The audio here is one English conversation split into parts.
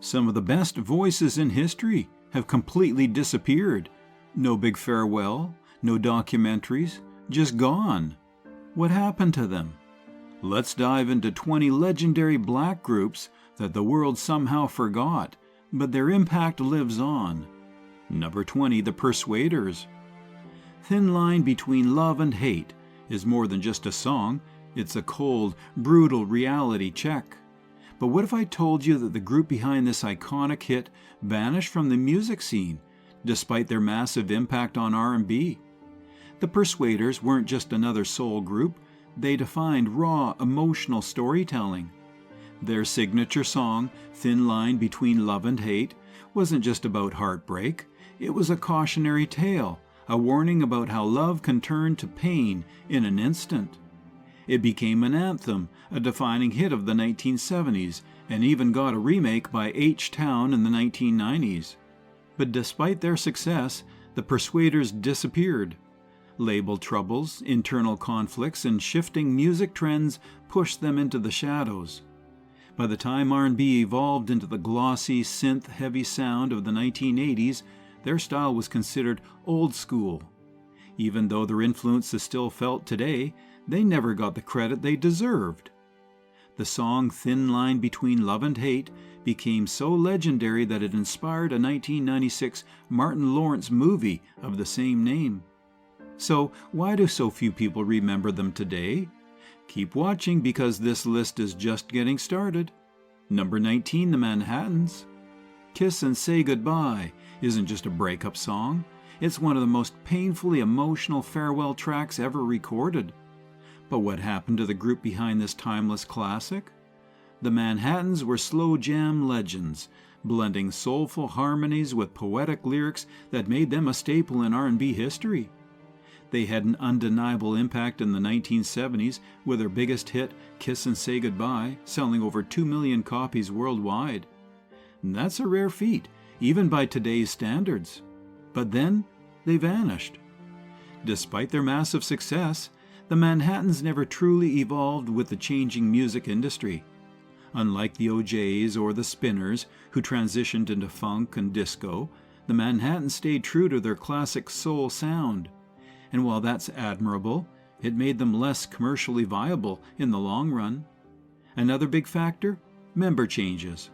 Some of the best voices in history have completely disappeared. No big farewell, no documentaries, just gone. What happened to them? Let's dive into 20 legendary black groups that the world somehow forgot, but their impact lives on. Number 20, the Persuaders. Thin Line Between Love and Hate is more than just a song, it's a cold, brutal reality check. But what if I told you that the group behind this iconic hit vanished from the music scene, despite their massive impact on R&B? The Persuaders weren't just another soul group, they defined raw, emotional storytelling. Their signature song, Thin Line Between Love and Hate, wasn't just about heartbreak, it was a cautionary tale, a warning about how love can turn to pain in an instant. It became an anthem, a defining hit of the 1970s, and even got a remake by H-Town in the 1990s. But despite their success, the Persuaders disappeared. Label troubles, internal conflicts, and shifting music trends pushed them into the shadows. By the time R&B evolved into the glossy, synth-heavy sound of the 1980s, their style was considered old school. Even though their influence is still felt today, they never got the credit they deserved. The song Thin Line Between Love and Hate became so legendary that it inspired a 1996 Martin Lawrence movie of the same name. So why do so few people remember them today? Keep watching because this list is just getting started. Number 19, the Manhattans. Kiss and Say Goodbye isn't just a breakup song. It's one of the most painfully emotional farewell tracks ever recorded. But what happened to the group behind this timeless classic? The Manhattans were slow jam legends, blending soulful harmonies with poetic lyrics that made them a staple in R&B history. They had an undeniable impact in the 1970s with their biggest hit, Kiss and Say Goodbye, selling over 2 million copies worldwide. And that's a rare feat, even by today's standards. But then, they vanished. Despite their massive success, the Manhattans never truly evolved with the changing music industry. Unlike the OJs or the Spinners, who transitioned into funk and disco, the Manhattans stayed true to their classic soul sound. And while that's admirable, it made them less commercially viable in the long run. Another big factor? Member changes.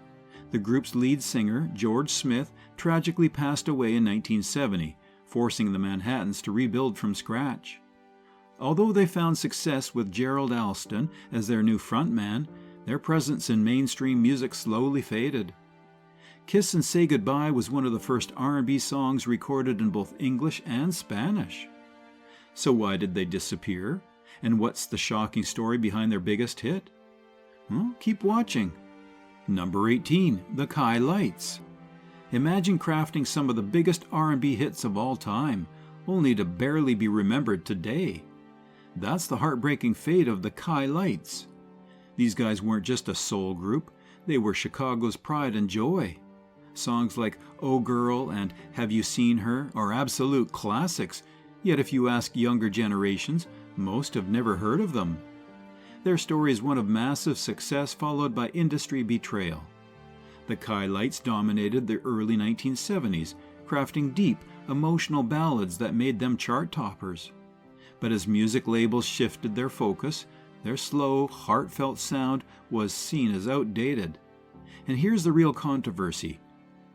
The group's lead singer, George Smith, tragically passed away in 1970, forcing the Manhattans to rebuild from scratch. Although they found success with Gerald Alston as their new frontman, their presence in mainstream music slowly faded. Kiss and Say Goodbye was one of the first R&B songs recorded in both English and Spanish. So why did they disappear? And what's the shocking story behind their biggest hit? Well, keep watching. Number 18, the Kai Lights. Imagine crafting some of the biggest R&B hits of all time, only to barely be remembered today. That's the heartbreaking fate of the Kai Lights. These guys weren't just a soul group, they were Chicago's pride and joy. Songs like Oh Girl and Have You Seen Her are absolute classics, yet if you ask younger generations, most have never heard of them. Their story is one of massive success followed by industry betrayal. The Kai Lights dominated the early 1970s, crafting deep, emotional ballads that made them chart toppers. But as music labels shifted their focus, their slow, heartfelt sound was seen as outdated. And here's the real controversy.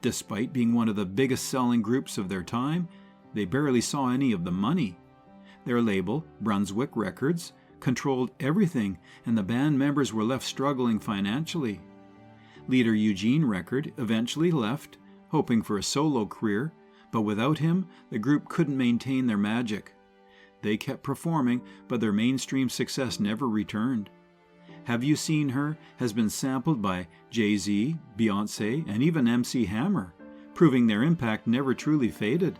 Despite being one of the biggest-selling groups of their time, they barely saw any of the money. Their label, Brunswick Records, controlled everything, and the band members were left struggling financially. Leader Eugene Record eventually left, hoping for a solo career, but without him, the group couldn't maintain their magic. They kept performing, but their mainstream success never returned. Have You Seen Her has been sampled by Jay-Z, Beyoncé, and even MC Hammer, proving their impact never truly faded.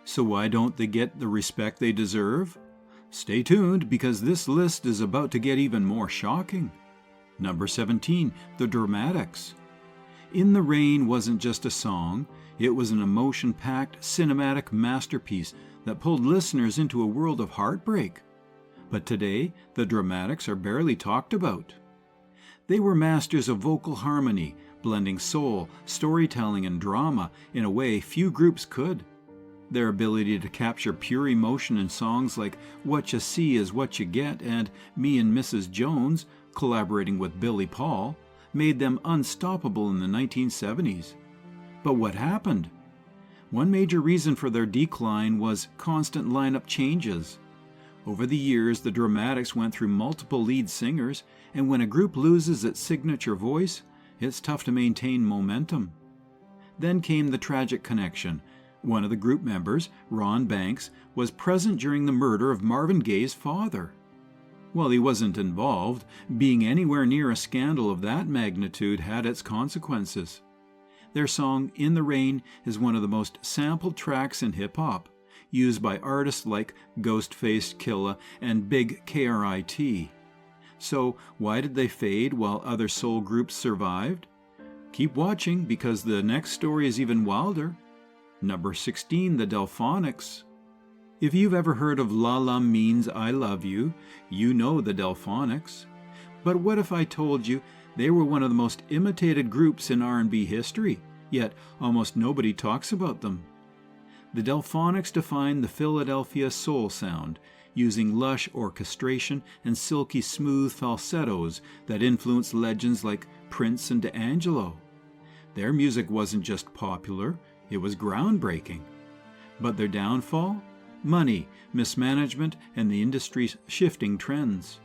So why don't they get the respect they deserve? Stay tuned because this list is about to get even more shocking. Number 17, The Dramatics. In the Rain wasn't just a song, it was an emotion-packed, cinematic masterpiece that pulled listeners into a world of heartbreak. But today, the Dramatics are barely talked about. They were masters of vocal harmony, blending soul, storytelling, and drama in a way few groups could. Their ability to capture pure emotion in songs like What You See Is What You Get and Me and Mrs. Jones, collaborating with Billy Paul, made them unstoppable in the 1970s. But what happened? One major reason for their decline was constant lineup changes. Over the years, the Dramatics went through multiple lead singers, and when a group loses its signature voice, it's tough to maintain momentum. Then came the tragic connection. One of the group members, Ron Banks, was present during the murder of Marvin Gaye's father. While he wasn't involved, being anywhere near a scandal of that magnitude had its consequences. Their song In the Rain is one of the most sampled tracks in hip-hop, used by artists like Ghostface Killah and Big KRIT. So why did they fade while other soul groups survived? Keep watching because the next story is even wilder. Number 16, the Delphonics. If you've ever heard of La La Means I Love You, you know the Delphonics. But what if I told you they were one of the most imitated groups in R&B history, yet almost nobody talks about them? The Delphonics defined the Philadelphia soul sound, using lush orchestration and silky smooth falsettos that influenced legends like Prince and D'Angelo. Their music wasn't just popular, it was groundbreaking. But their downfall? Money, mismanagement, and the industry's shifting trends.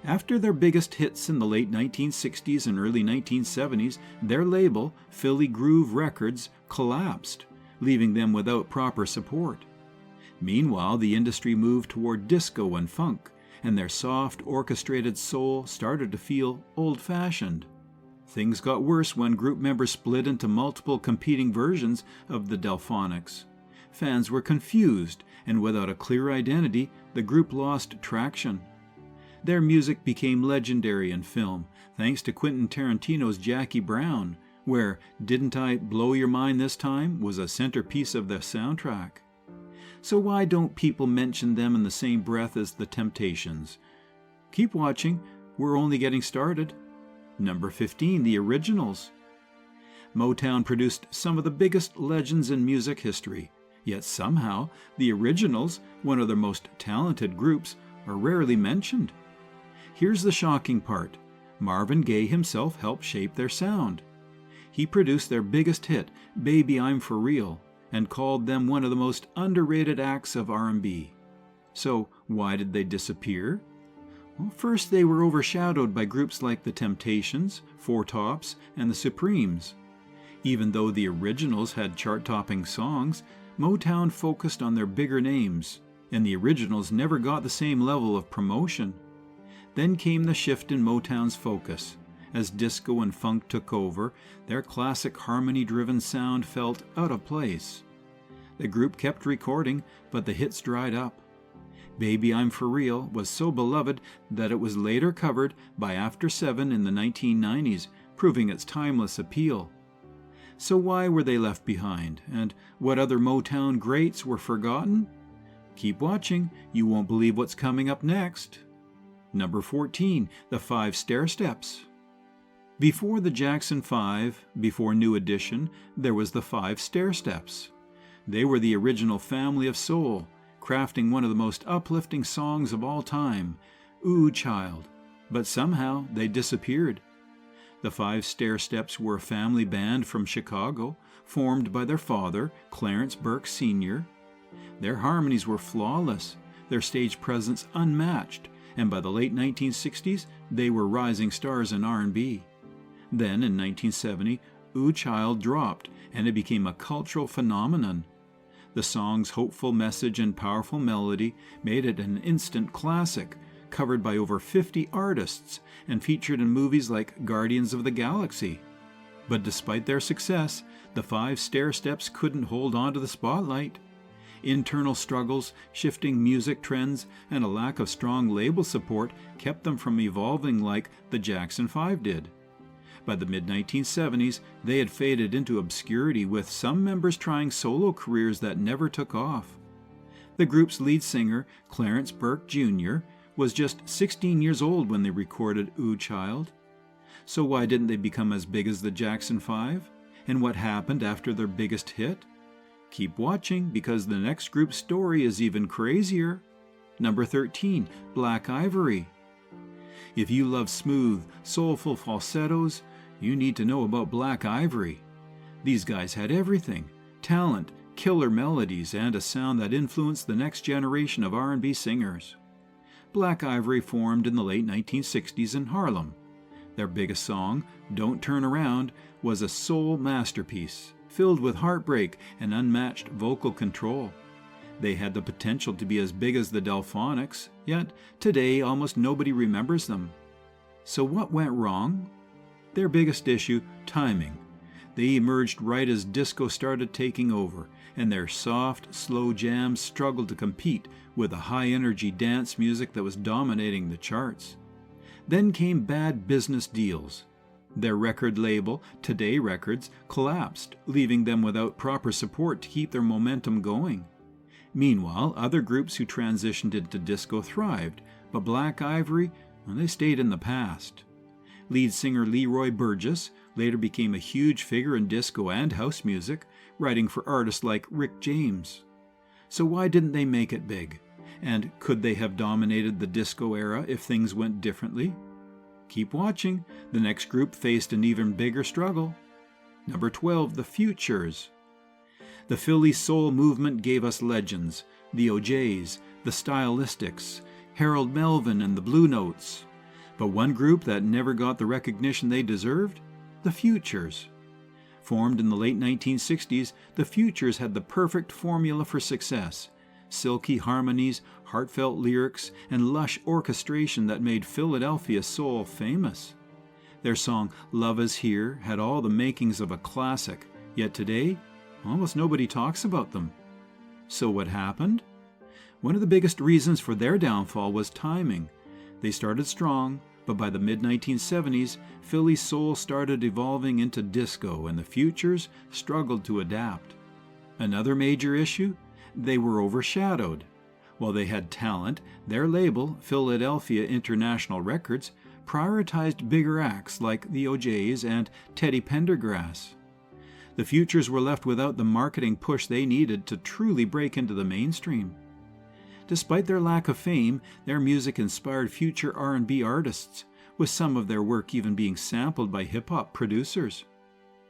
After their biggest hits in the late 1960s and early 1970s, their label, Philly Groove Records, collapsed, leaving them without proper support. Meanwhile, the industry moved toward disco and funk, and their soft, orchestrated soul started to feel old-fashioned. Things got worse when group members split into multiple competing versions of the Delphonics. Fans were confused, and without a clear identity, the group lost traction. Their music became legendary in film, thanks to Quentin Tarantino's Jackie Brown, where Didn't I Blow Your Mind This Time was a centerpiece of the soundtrack. So why don't people mention them in the same breath as the Temptations? Keep watching, we're only getting started. Number 15, the Originals. Motown produced some of the biggest legends in music history, yet somehow the Originals, one of their most talented groups, are rarely mentioned. Here's the shocking part. Marvin Gaye himself helped shape their sound. He produced their biggest hit, Baby I'm For Real, and called them one of the most underrated acts of R&B. So why did they disappear? Well, first, they were overshadowed by groups like the Temptations, Four Tops, and the Supremes. Even though the Originals had chart-topping songs, Motown focused on their bigger names, and the Originals never got the same level of promotion. Then came the shift in Motown's focus. As disco and funk took over, their classic harmony-driven sound felt out of place. The group kept recording, but the hits dried up. Baby I'm For Real was so beloved that it was later covered by After 7 in the 1990s, proving its timeless appeal. So why were they left behind, and what other Motown greats were forgotten? Keep watching, you won't believe what's coming up next. Number 14, the 5 Stairsteps. Before the Jackson 5, before New Edition, there was the 5 Stairsteps. They were the original family of soul, crafting one of the most uplifting songs of all time, Ooh Child, but somehow they disappeared. The 5 Stairsteps were a family band from Chicago, formed by their father, Clarence Burke Sr. Their harmonies were flawless, their stage presence unmatched, and by the late 1960s, they were rising stars in R&B. Then, in 1970, Ooh Child dropped, and it became a cultural phenomenon. The song's hopeful message and powerful melody made it an instant classic, covered by over 50 artists and featured in movies like Guardians of the Galaxy. But despite their success, the 5 Stairsteps couldn't hold on to the spotlight. Internal struggles, shifting music trends, and a lack of strong label support kept them from evolving like the Jackson 5 did. By the mid-1970s, they had faded into obscurity, with some members trying solo careers that never took off. The group's lead singer, Clarence Burke Jr., was just 16 years old when they recorded Ooh Child. So why didn't they become as big as the Jackson 5? And what happened after their biggest hit? Keep watching, because the next group's story is even crazier. Number 13, Black Ivory. If you love smooth, soulful falsettos, you need to know about Black Ivory. These guys had everything: talent, killer melodies, and a sound that influenced the next generation of R&B singers. Black Ivory formed in the late 1960s in Harlem. Their biggest song, Don't Turn Around, was a soul masterpiece, filled with heartbreak and unmatched vocal control. They had the potential to be as big as the Delphonics, yet today almost nobody remembers them. So what went wrong? Their biggest issue, timing. They emerged right as disco started taking over, and their soft, slow jams struggled to compete with the high-energy dance music that was dominating the charts. Then came bad business deals. Their record label, Today Records, collapsed, leaving them without proper support to keep their momentum going. Meanwhile, other groups who transitioned into disco thrived, but Black Ivory, well, they stayed in the past. Lead singer Leroy Burgess later became a huge figure in disco and house music, writing for artists like Rick James. So why didn't they make it big? And could they have dominated the disco era if things went differently? Keep watching. The next group faced an even bigger struggle. Number 12, The Futures. The Philly soul movement gave us legends: the O'Jays, the Stylistics, Harold Melvin, and the Blue Notes. But one group that never got the recognition they deserved? The Futures. Formed in the late 1960s, the Futures had the perfect formula for success: silky harmonies, heartfelt lyrics, and lush orchestration that made Philadelphia soul famous. Their song Love Is Here had all the makings of a classic, yet today, almost nobody talks about them. So what happened? One of the biggest reasons for their downfall was timing. They started strong, but by the mid-1970s, Philly soul started evolving into disco, and the Futures struggled to adapt. Another major issue? They were overshadowed. While they had talent, their label, Philadelphia International Records, prioritized bigger acts like the O'Jays and Teddy Pendergrass. The Futures were left without the marketing push they needed to truly break into the mainstream. Despite their lack of fame, their music inspired future R&B artists, with some of their work even being sampled by hip-hop producers.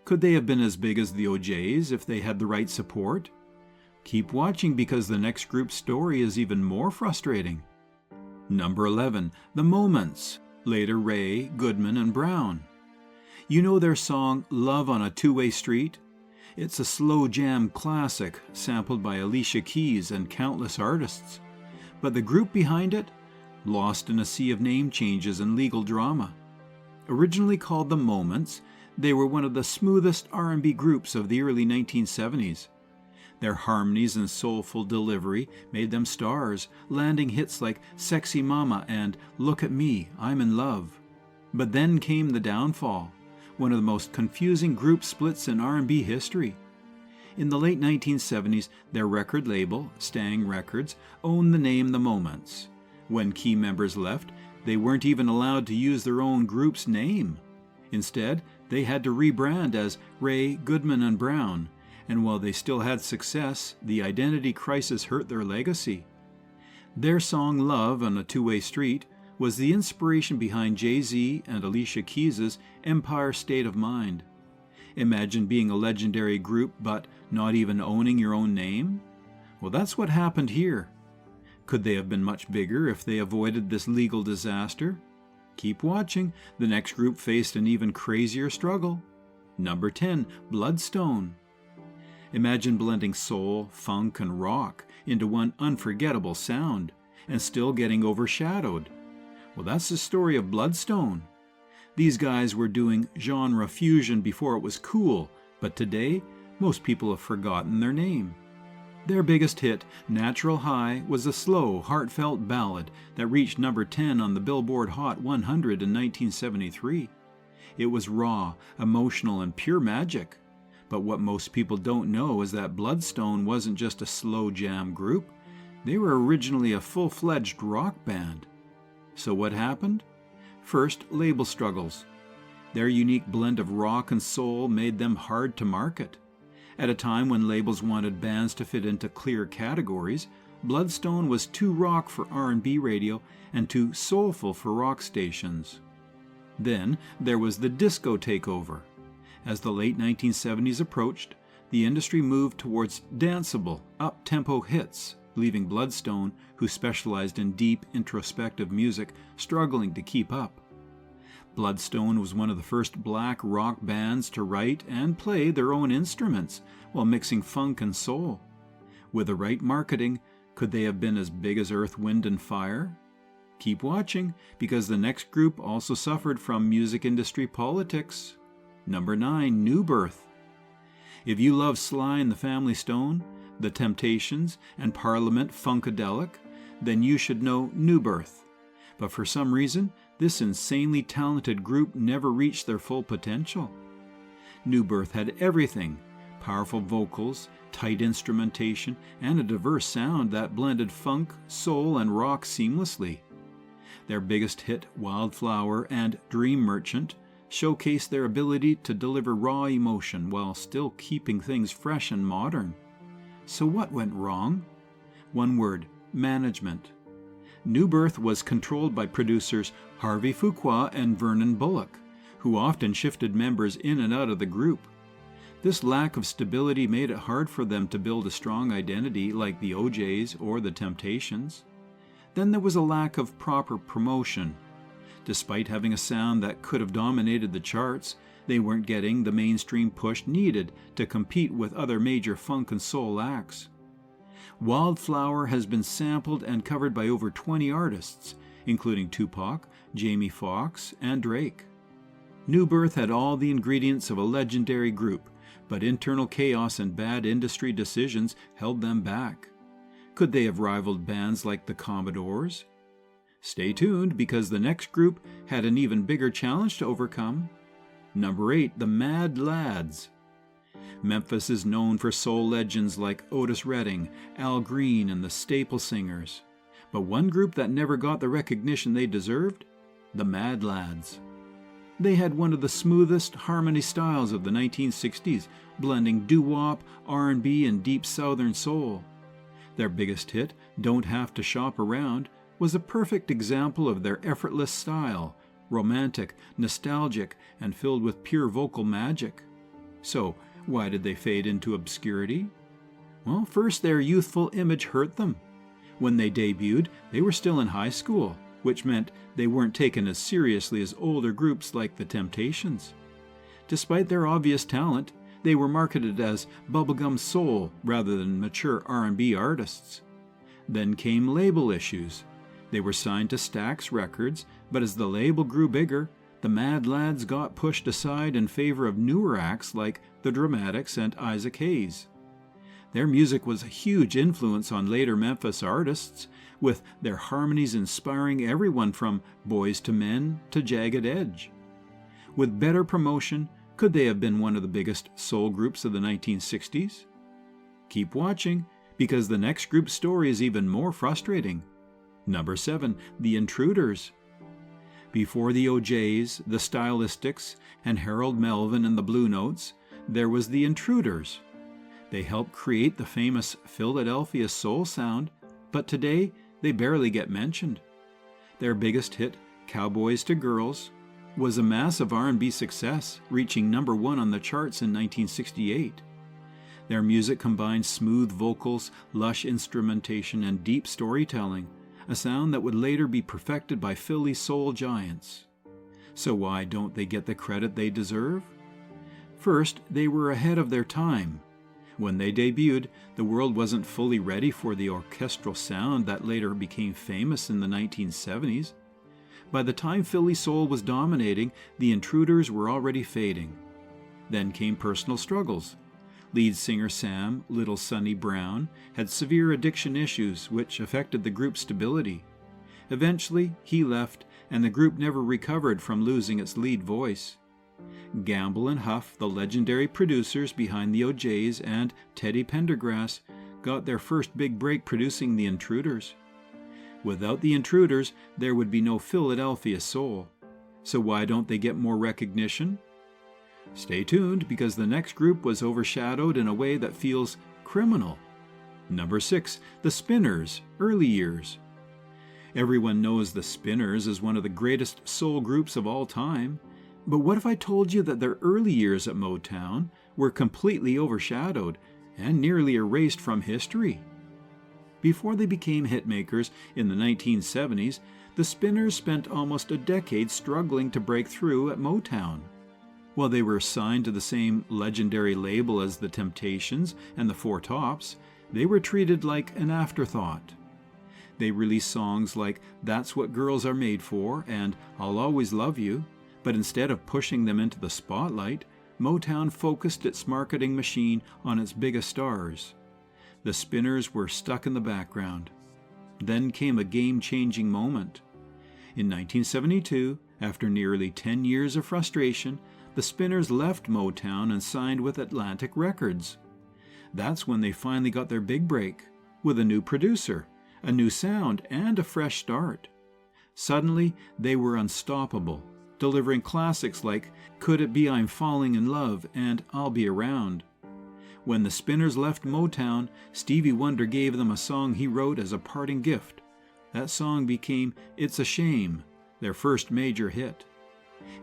Could they have been as big as the O'Jays if they had the right support? Keep watching, because the next group's story is even more frustrating. Number 11, The Moments, later Ray, Goodman, and Brown. You know their song Love on a Two-Way Street? It's a slow jam classic sampled by Alicia Keys and countless artists. But the group behind it? Lost in a sea of name changes and legal drama. Originally called The Moments, they were one of the smoothest R&B groups of the early 1970s. Their harmonies and soulful delivery made them stars, landing hits like Sexy Mama and Look at Me, I'm in Love. But then came the downfall, one of the most confusing group splits in R&B history. In the late 1970s, their record label, Stang Records, owned the name The Moments. When key members left, they weren't even allowed to use their own group's name. Instead, they had to rebrand as Ray, Goodman, and Brown, and while they still had success, the identity crisis hurt their legacy. Their song Love on a Two-Way Street was the inspiration behind Jay-Z and Alicia Keys' Empire State of Mind. Imagine being a legendary group but not even owning your own name? Well, that's what happened here. Could they have been much bigger if they avoided this legal disaster? Keep watching. The next group faced an even crazier struggle. Number 10, Bloodstone. Imagine blending soul, funk, and rock into one unforgettable sound, and still getting overshadowed. Well, that's the story of Bloodstone. These guys were doing genre fusion before it was cool, but today, most people have forgotten their name. Their biggest hit, Natural High, was a slow, heartfelt ballad that reached number 10 on the Billboard Hot 100 in 1973. It was raw, emotional, and pure magic. But what most people don't know is that Bloodstone wasn't just a slow jam group. They were originally a full-fledged rock band. So what happened? First, label struggles. Their unique blend of rock and soul made them hard to market. At a time when labels wanted bands to fit into clear categories, Bloodstone was too rock for R&B radio and too soulful for rock stations. Then there was the disco takeover. As the late 1970s approached, the industry moved towards danceable, up-tempo hits, leaving Bloodstone, who specialized in deep, introspective music, struggling to keep up. Bloodstone was one of the first black rock bands to write and play their own instruments while mixing funk and soul. With the right marketing, could they have been as big as Earth, Wind and Fire? Keep watching, because the next group also suffered from music industry politics. Number 9, New Birth. If you love Sly and the Family Stone, The Temptations, and Parliament Funkadelic, then you should know New Birth. But for some reason, this insanely talented group never reached their full potential. New Birth had everything: powerful vocals, tight instrumentation, and a diverse sound that blended funk, soul, and rock seamlessly. Their biggest hit, Wildflower and Dream Merchant, showcased their ability to deliver raw emotion while still keeping things fresh and modern. So what went wrong? One word: management. New Birth was controlled by producers Harvey Fuqua and Vernon Bullock, who often shifted members in and out of the group. This lack of stability made it hard for them to build a strong identity like the OJs or the Temptations. Then there was a lack of proper promotion. Despite having a sound that could have dominated the charts, they weren't getting the mainstream push needed to compete with other major funk and soul acts. Wildflower has been sampled and covered by over 20 artists, including Tupac, Jamie Foxx, and Drake. New Birth had all the ingredients of a legendary group, but internal chaos and bad industry decisions held them back. Could they have rivaled bands like the Commodores? Stay tuned, because the next group had an even bigger challenge to overcome. Number 8, the Mad Lads. Memphis is known for soul legends like Otis Redding, Al Green, and the Staple Singers. But one group that never got the recognition they deserved? The Mad Lads. They had one of the smoothest harmony styles of the 1960s, blending doo-wop, R&B, and deep Southern soul. Their biggest hit, Don't Have to Shop Around, was a perfect example of their effortless style, romantic, nostalgic, and filled with pure vocal magic. So, why did they fade into obscurity? Well, first, their youthful image hurt them. When they debuted, they were still in high school, which meant they weren't taken as seriously as older groups like the Temptations. Despite their obvious talent, they were marketed as bubblegum soul rather than mature R&B artists. Then came label issues. They were signed to Stax Records, but as the label grew bigger, the Mad Lads got pushed aside in favor of newer acts like The Dramatics and Isaac Hayes. Their music was a huge influence on later Memphis artists, with their harmonies inspiring everyone from Boys to Men to Jagged Edge. With better promotion, could they have been one of the biggest soul groups of the 1960s? Keep watching, because the next group's story is even more frustrating. Number 7, The Intruders. Before the OJs, the Stylistics, and Harold Melvin and the Blue Notes, there was the Intruders. They helped create the famous Philadelphia soul sound, but today they barely get mentioned. Their biggest hit, Cowboys to Girls, was a massive R&B success, reaching number 1 on the charts in 1968. Their music combined smooth vocals, lush instrumentation, and deep storytelling, a sound that would later be perfected by Philly soul giants. So why don't they get the credit they deserve? First, they were ahead of their time. When they debuted, the world wasn't fully ready for the orchestral sound that later became famous in the 1970s. By the time Philly soul was dominating, the Intruders were already fading. Then came personal struggles. Lead singer Sam "Little Sonny" Brown had severe addiction issues which affected the group's stability. Eventually, he left, and the group never recovered from losing its lead voice. Gamble and Huff, the legendary producers behind the OJs, and Teddy Pendergrass got their first big break producing the Intruders. Without the Intruders, there would be no Philadelphia soul. So why don't they get more recognition? Stay tuned, because the next group was overshadowed in a way that feels criminal. Number 6, the Spinners, early years. Everyone knows the Spinners as one of the greatest soul groups of all time. But what if I told you that their early years at Motown were completely overshadowed and nearly erased from history? Before they became hitmakers in the 1970s, the Spinners spent almost a decade struggling to break through at Motown. While they were signed to the same legendary label as the Temptations and the Four Tops, they were treated like an afterthought. They released songs like That's What Girls Are Made For and I'll Always Love You, but instead of pushing them into the spotlight, Motown focused its marketing machine on its biggest stars. The Spinners were stuck in the background. Then came a game-changing moment. In 1972, after nearly 10 years of frustration, the Spinners left Motown and signed with Atlantic Records. That's when they finally got their big break, with a new producer, a new sound, and a fresh start. Suddenly, they were unstoppable, delivering classics like Could It Be I'm Falling in Love and I'll Be Around. When the Spinners left Motown, Stevie Wonder gave them a song he wrote as a parting gift. That song became It's a Shame, their first major hit.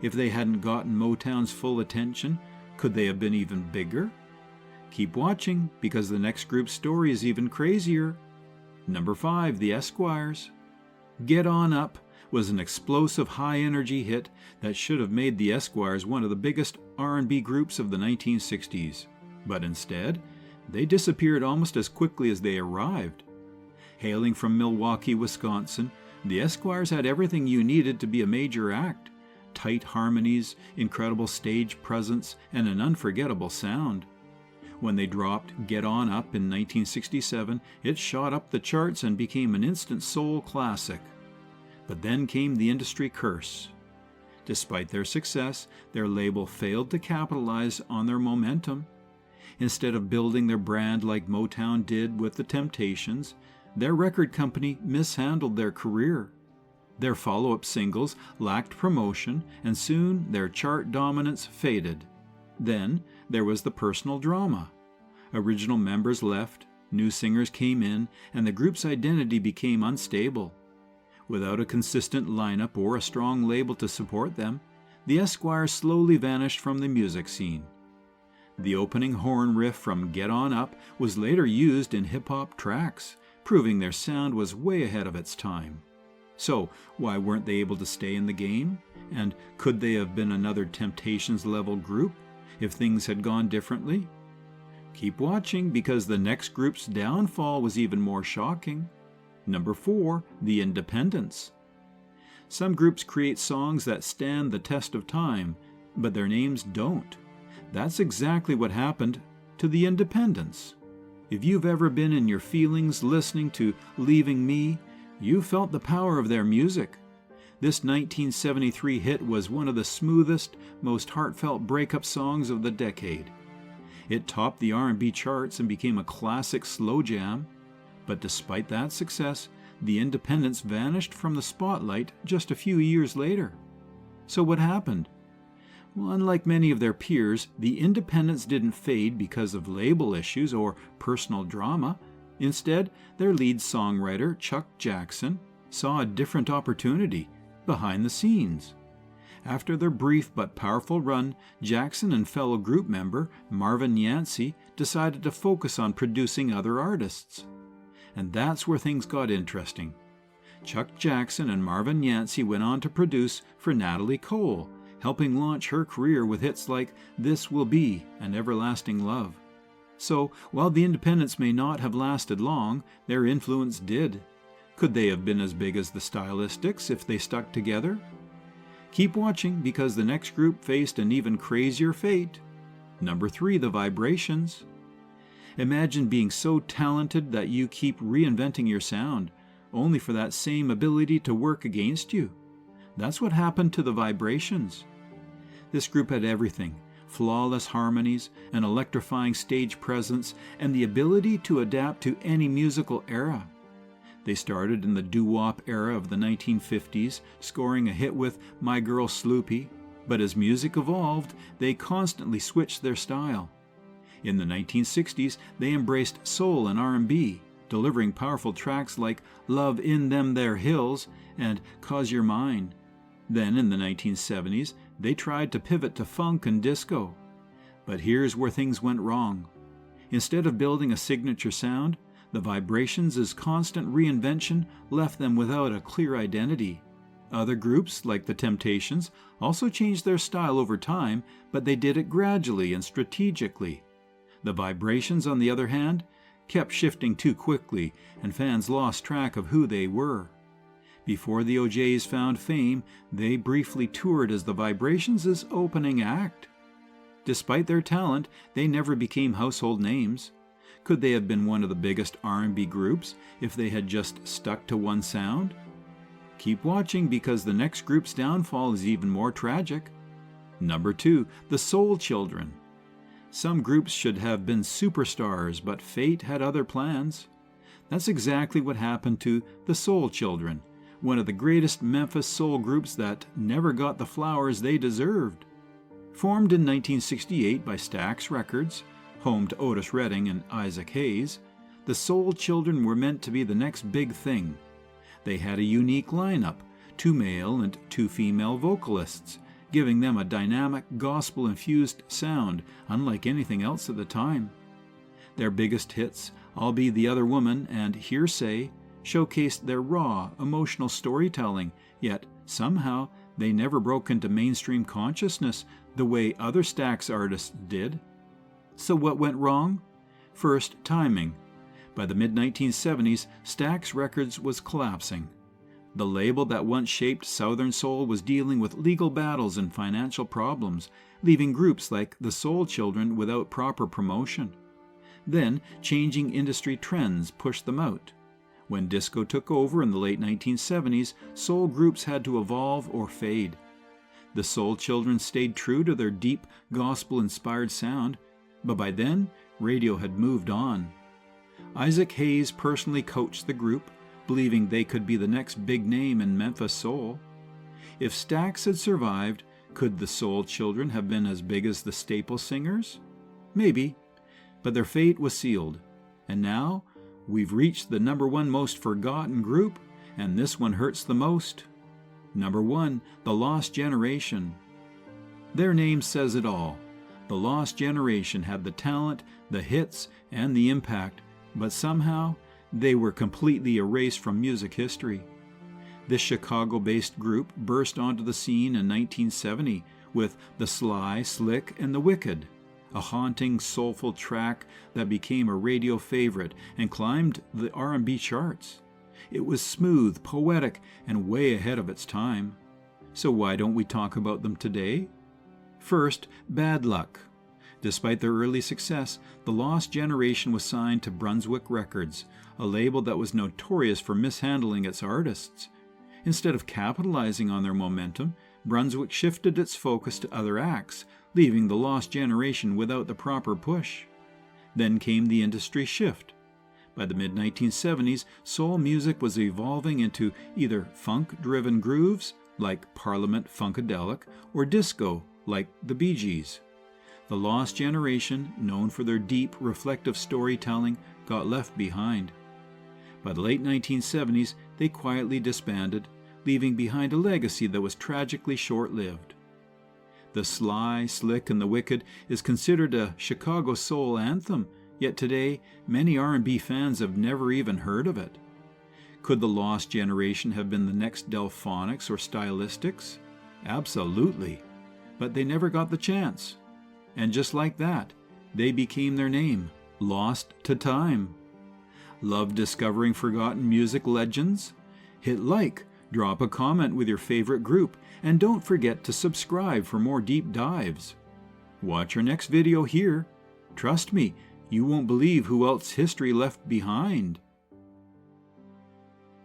If they hadn't gotten Motown's full attention, could they have been even bigger? Keep watching, because the next group's story is even crazier. Number 5, the Esquires. Get On Up was an explosive high-energy hit that should have made the Esquires one of the biggest R&B groups of the 1960s. But instead, they disappeared almost as quickly as they arrived. Hailing from Milwaukee, Wisconsin, the Esquires had everything you needed to be a major act: tight harmonies, incredible stage presence, and an unforgettable sound. When they dropped Get On Up in 1967, it shot up the charts and became an instant soul classic. But then came the industry curse. Despite their success, their label failed to capitalize on their momentum. Instead of building their brand like Motown did with the Temptations, their record company mishandled their career. Their follow-up singles lacked promotion, and soon their chart dominance faded. Then there was the personal drama. Original members left, new singers came in, and the group's identity became unstable. Without a consistent lineup or a strong label to support them, the Esquires slowly vanished from the music scene. The opening horn riff from Get On Up was later used in hip-hop tracks, proving their sound was way ahead of its time. So, why weren't they able to stay in the game? And could they have been another Temptations-level group if things had gone differently? Keep watching, because the next group's downfall was even more shocking. Number 4, the Independents. Some groups create songs that stand the test of time, but their names don't. That's exactly what happened to the Independents. If you've ever been in your feelings listening to Leaving Me, you felt the power of their music. This 1973 hit was one of the smoothest, most heartfelt breakup songs of the decade. It topped the R&B charts and became a classic slow jam. But despite that success, the Independents vanished from the spotlight just a few years later. So what happened? Well, unlike many of their peers, the Independents didn't fade because of label issues or personal drama. Instead, their lead songwriter, Chuck Jackson, saw a different opportunity behind the scenes. After their brief but powerful run, Jackson and fellow group member Marvin Yancey decided to focus on producing other artists. And that's where things got interesting. Chuck Jackson and Marvin Yancey went on to produce for Natalie Cole, helping launch her career with hits like This Will Be and Everlasting Love. So, while the Independents may not have lasted long, their influence did. Could they have been as big as the Stylistics if they stuck together? Keep watching, because the next group faced an even crazier fate. Number 3, the Vibrations. Imagine being so talented that you keep reinventing your sound, only for that same ability to work against you. That's what happened to the Vibrations. This group had everything: flawless harmonies, an electrifying stage presence, and the ability to adapt to any musical era. They started in the doo-wop era of the 1950s, scoring a hit with My Girl Sloopy, but as music evolved, they constantly switched their style. In the 1960s, they embraced soul and R&B, delivering powerful tracks like Love in Them There Hills and 'Cause You're Mine. Then in the 1970s, they tried to pivot to funk and disco. But here's where things went wrong. Instead of building a signature sound, the Vibrations' constant reinvention left them without a clear identity. Other groups, like the Temptations, also changed their style over time, but they did it gradually and strategically. The Vibrations, on the other hand, kept shifting too quickly, and fans lost track of who they were. Before the OJs found fame, they briefly toured as the Vibrations' opening act. Despite their talent, they never became household names. Could they have been one of the biggest R&B groups if they had just stuck to one sound? Keep watching, because the next group's downfall is even more tragic. Number 2, the Soul Children. Some groups should have been superstars, but fate had other plans. That's exactly what happened to the Soul Children, one of the greatest Memphis soul groups that never got the flowers they deserved. Formed in 1968 by Stax Records, home to Otis Redding and Isaac Hayes, the Soul Children were meant to be the next big thing. They had a unique lineup, 2 male and 2 female vocalists, giving them a dynamic, gospel-infused sound unlike anything else at the time. Their biggest hits, I'll Be the Other Woman and Hearsay, showcased their raw, emotional storytelling, yet somehow they never broke into mainstream consciousness the way other Stax artists did. So what went wrong? First, timing. By the mid-1970s, Stax Records was collapsing. The label that once shaped Southern soul was dealing with legal battles and financial problems, leaving groups like the Soul Children without proper promotion. Then, changing industry trends pushed them out. When disco took over in the late 1970s, soul groups had to evolve or fade. The Soul Children stayed true to their deep, gospel-inspired sound, but by then, radio had moved on. Isaac Hayes personally coached the group, believing they could be the next big name in Memphis soul. If Stax had survived, could the Soul Children have been as big as the Staple Singers? Maybe, but their fate was sealed. And now, we've reached the number 1 most forgotten group, and this one hurts the most. Number 1, The Lost Generation. Their name says it all. The Lost Generation had the talent, the hits, and the impact, but somehow they were completely erased from music history. This Chicago-based group burst onto the scene in 1970 with The Sly, Slick, and the Wicked, a haunting, soulful track that became a radio favorite and climbed the R&B charts. It was smooth, poetic, and way ahead of its time. So why don't we talk about them today? First, Bad Luck. Despite their early success, the Lost Generation was signed to Brunswick Records, a label that was notorious for mishandling its artists. Instead of capitalizing on their momentum, Brunswick shifted its focus to other acts, leaving the Lost Generation without the proper push. Then came the industry shift. By the mid-1970s, soul music was evolving into either funk-driven grooves, like Parliament Funkadelic, or disco, like the Bee Gees. The Lost Generation, known for their deep, reflective storytelling, got left behind. By the late 1970s, they quietly disbanded, leaving behind a legacy that was tragically short-lived. The Sly, Slick, and the Wicked is considered a Chicago soul anthem, yet today, many R&B fans have never even heard of it. Could the Lost Generation have been the next Delphonics or Stylistics? Absolutely. But they never got the chance. And just like that, they became their name, Lost to Time. Love discovering forgotten music legends? Hit like, drop a comment with your favorite group, and don't forget to subscribe for more deep dives. Watch our next video here. Trust me, you won't believe who else history left behind.